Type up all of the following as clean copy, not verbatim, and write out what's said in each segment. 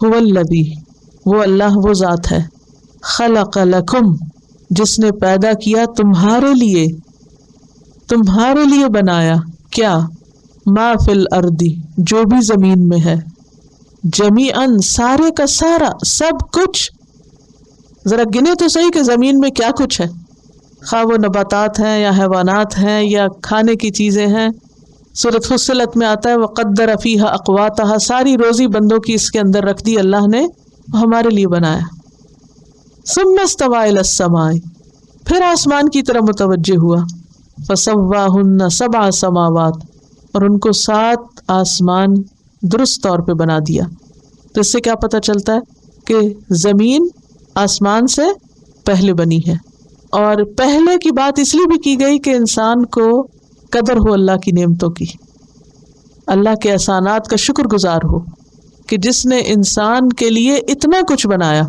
हुव अल्लज़ी, वो अल्लाह वो ज़ात है, खलक़ लकुम, जिसने पैदा किया तुम्हारे लिए बनाया, क्या, मा फिल अर्दी, जो भी जमीन में है, जमीअन, सारे का सारा, सब कुछ। जरा गिने तो सही कि जमीन में क्या कुछ है, खा वो नबातात हैं या हैवानात हैं या खाने की चीजें हैं। सूरत फुस्सिलत में आता है वक़द्दर फ़ीहा अक़वातहा, सारी रोजी बंदों की इसके अंदर रख दी अल्लाह ने, हमारे लिए बनाया। सुम्मा इस्तवा इलस समाई, फिर आसमान की तरफ मुतवज्जे हुआ, फसव्वाहुन्ना सबअ समावात, और उनको 7 आसमान दुरुस्त तौर पे बना दिया। तो इससे क्या पता चलता है कि जमीन आसमान से पहले बनी है। और पहले की बात इसलिए भी की गई कि इंसान को कदर हो अल्लाह की नेमतों की, अल्लाह के एहसानात का शुक्रगुजार हो कि जिसने इंसान के लिए इतना कुछ बनाया।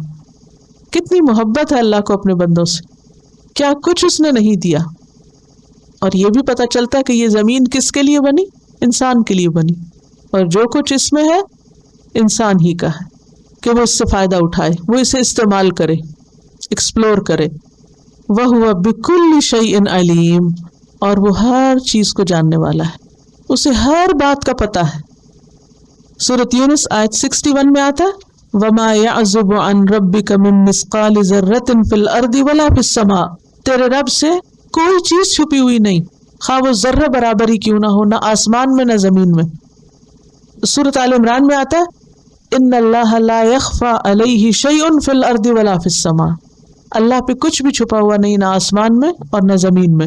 कितनी मोहब्बत है अल्लाह को अपने बंदों से, क्या कुछ उसने नहीं दिया। और ये भी पता चलता है कि ये ज़मीन किसके लिए बनी, इंसान के लिए बनी, और जो कुछ इसमें है इंसान ही का है कि वो इससे फ़ायदा उठाए, वो इसे इस्तेमाल करे, एक्सप्लोर करे। वहुवा बिकुल्लि शैइन अलीम, और वो हर चीज़ को जानने वाला है, उसे हर बात का पता है। सूरत यूनुस आयत 61 में आता है वमा यअज़ुबु अन रब्बिका मिन मिस्क़ालि ज़र्रतिन फ़िल अर्दि वला फ़िस समा, तेरे रब से कोई चीज़ छुपी हुई नहीं, खा वो ज़र्रा बराबर ही क्यों ना हो, ना आसमान में ना ज़मीन में। सूरत आल इमरान में आता है इन्नल्लाह ला यख़फ़ा अलैहि शैउन फ़िल अर्दि वला फ़िस समा, अल्लाह पे कुछ भी छुपा हुआ नहीं, ना आसमान में और ना ज़मीन में।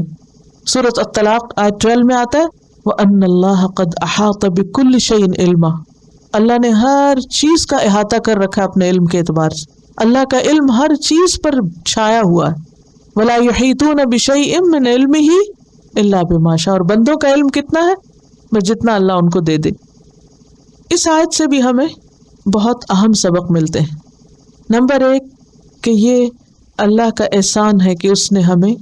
सूरत अत-तलाक़ आयत 12 में आता है व अन्नल्लाह क़द अहाता बिकुल्लि शैइन इल्मा, अल्लाह ने हर चीज़ का अहाता कर रखा है अपने इल्म के एतबार से, अल्लाह का इल्म हर चीज़ पर छाया हुआ है। वला युहीतून बिशैइन मिन इल्मिही इल्ला बिमा शा, और बंदों का इल्म कितना है, बस जितना अल्लाह उनको दे दे। इस आयत से भी हमें बहुत अहम सबक मिलते हैं। नंबर 1 कि ये अल्लाह का एहसान है कि उसने हमें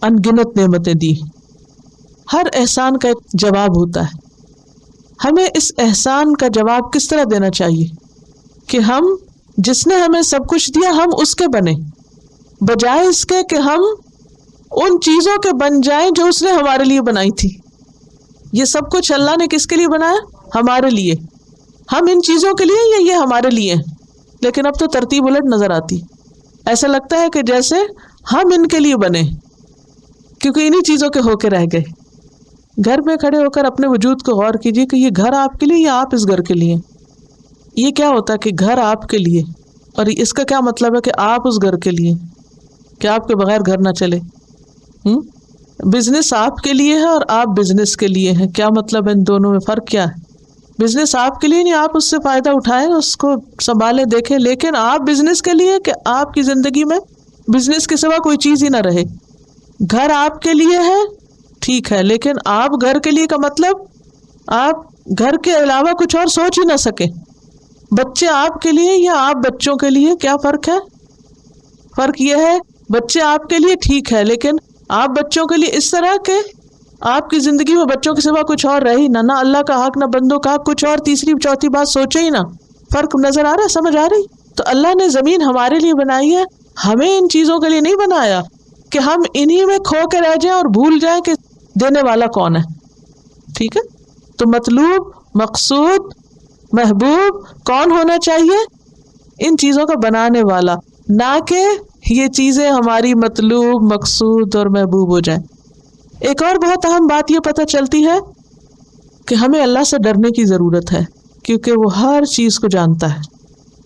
अनगिनत नेमतें दी। हर एहसान का एक जवाब होता है, हमें इस एहसान का जवाब किस तरह देना चाहिए कि हम, जिसने हमें सब कुछ दिया, हम उसके बने, बजाय इसके कि हम उन चीज़ों के बन जाएं जो उसने हमारे लिए बनाई थी। ये सब कुछ अल्लाह ने किसके लिए बनाया, हमारे लिए, हम इन चीज़ों के लिए या ये हमारे लिए। लेकिन अब तो तरतीब उलट नज़र आती, ऐसा लगता है कि जैसे हम इनके लिए बने, क्योंकि इन्हीं चीज़ों के होके रह गए। घर में खड़े होकर अपने वजूद को गौर कीजिए कि ये घर आपके लिए या आप इस घर के लिए। ये क्या होता है कि घर आपके लिए, और इसका क्या मतलब है कि आप उस घर के लिए, कि आपके बगैर घर ना चले। बिजनेस आपके लिए है और आप बिजनेस के लिए हैं, क्या मतलब है, इन दोनों में फ़र्क क्या है। बिजनेस आपके लिए नहीं, आप उससे फ़ायदा उठाएं, उसको संभालें, देखें, लेकिन आप बिजनेस के लिए कि आपकी ज़िंदगी में बिजनेस के सिवा कोई चीज़ ही ना रहे। घर आपके लिए है, ठीक है, लेकिन आप घर के लिए का मतलब आप घर के अलावा कुछ और सोच ही ना सके। बच्चे आपके लिए या आप बच्चों के लिए, क्या फ़र्क है। फ़र्क यह है बच्चे आपके लिए ठीक है, लेकिन आप बच्चों के लिए इस तरह के आपकी ज़िंदगी में बच्चों के सिवा कुछ और रहे ही ना, ना अल्लाह का हक, ना बंदों का हक, कुछ और तीसरी चौथी बात सोचे ही ना। फ़र्क नज़र आ रहा है, समझ आ रही। तो अल्लाह ने ज़मीन हमारे लिए बनाई है, हमें इन चीज़ों के लिए नहीं बनाया कि हम इन्हीं में खो के रह जाएं और भूल जाएं कि देने वाला कौन है। ठीक है, तो मतलूब, मकसूद, महबूब कौन होना चाहिए, इन चीज़ों का बनाने वाला, ना कि ये चीज़ें हमारी मतलूब, मकसूद और महबूब हो जाएं। एक और बहुत अहम बात ये पता चलती है कि हमें अल्लाह से डरने की ज़रूरत है, क्योंकि वो हर चीज़ को जानता है,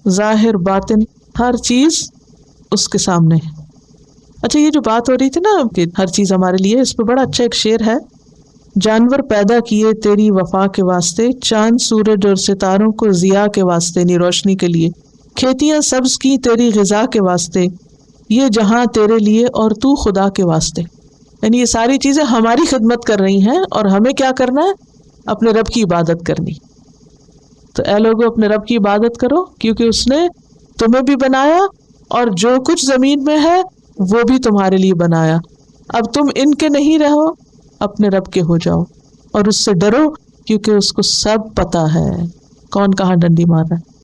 ज़ाहिर बातिन हर चीज़ उसके सामने है। अच्छा, ये जो बात हो रही थी ना कि हर चीज़ हमारे लिए, इस पर बड़ा अच्छा एक शेर है। जानवर पैदा किए तेरी वफा के वास्ते, चांद सूरज और सितारों को ज़िया के वास्ते, यानी रोशनी के लिए, खेतियाँ सब्ज़ की तेरी ग़िज़ा के वास्ते, ये जहां तेरे लिए और तू खुदा के वास्ते। यानी ये सारी चीज़ें हमारी खिदमत कर रही हैं और हमें क्या करना है, अपने रब की इबादत करनी। तो ऐ लोगों, अपने रब की इबादत करो, क्योंकि उसने तुम्हें भी बनाया और जो कुछ ज़मीन में है वो भी तुम्हारे लिए बनाया। अब तुम इनके नहीं रहो, अपने रब के हो जाओ और उससे डरो, क्योंकि उसको सब पता है कौन कहाँ डंडी मार रहा है।